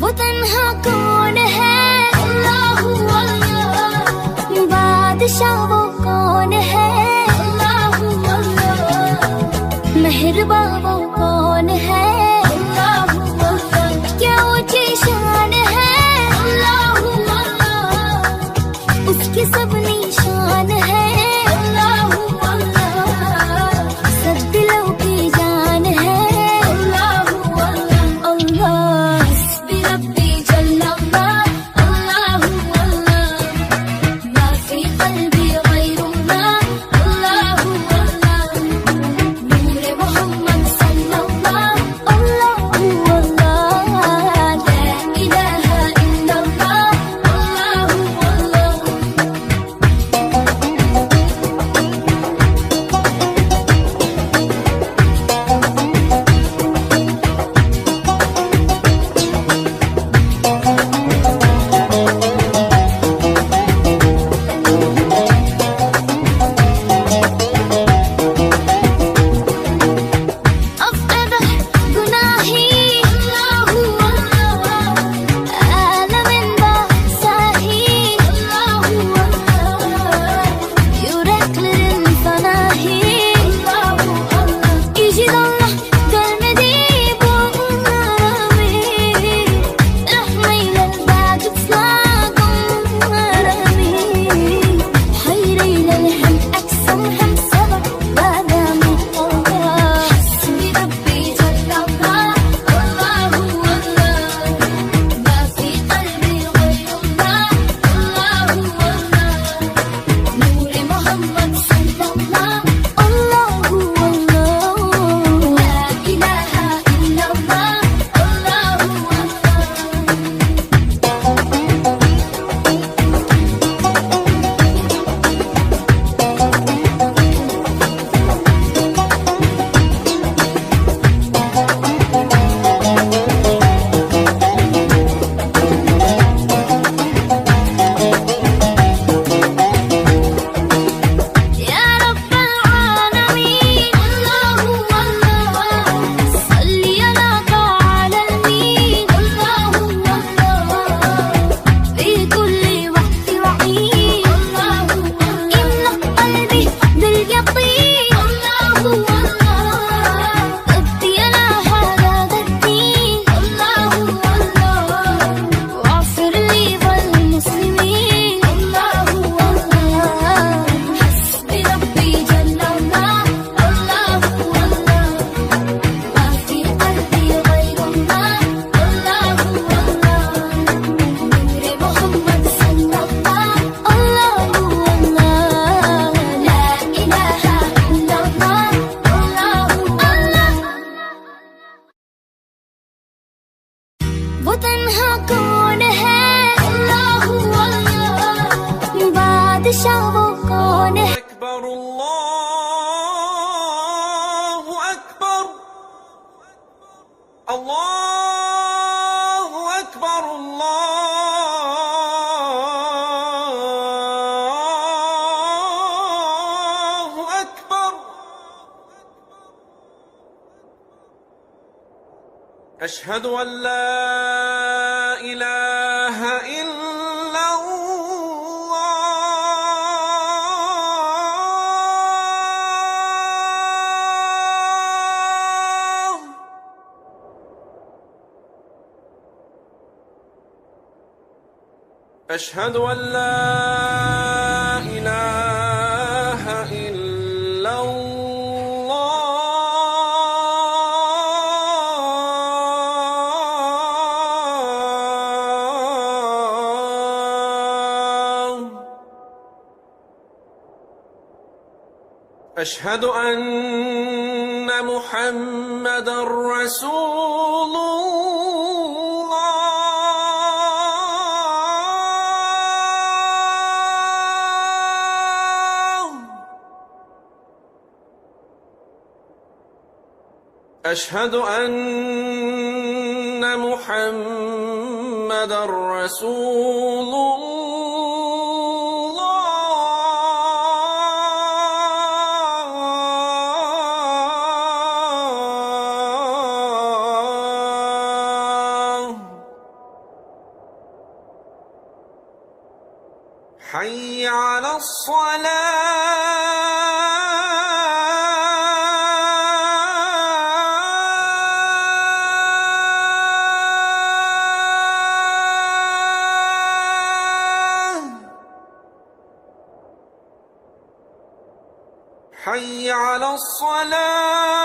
वो तन्हा कौन है, अल्लाह अल्लाह। बादशाह वो कौन है, अल्लाह अल्लाह। मेहरबा वो कौन है, अल्लाह अल्लाह। क्या ऊंची शान है, अल्लाह अल्लाह। उसकी सब निशान है, अल्लाह अल्लाह। सब दिलों की जान है, अल्लाह अल्लाह अल्लाह। वो तन्हा कौन है, अल्लाह अल्लाह। बादशाह वो कौन है। अकबर अल्लाहु अकबर, अल्लाहु अकबर, अल्लाहु अकबर। अशहदु अन ला इलाहा इल्ला अल्लाह। अशहदु अन ला इलाहा इल्ला أشهد أن محمدًا رسول الله. أشهد أن محمدًا رسول الله. حي على الصلاة حي على الصلاة.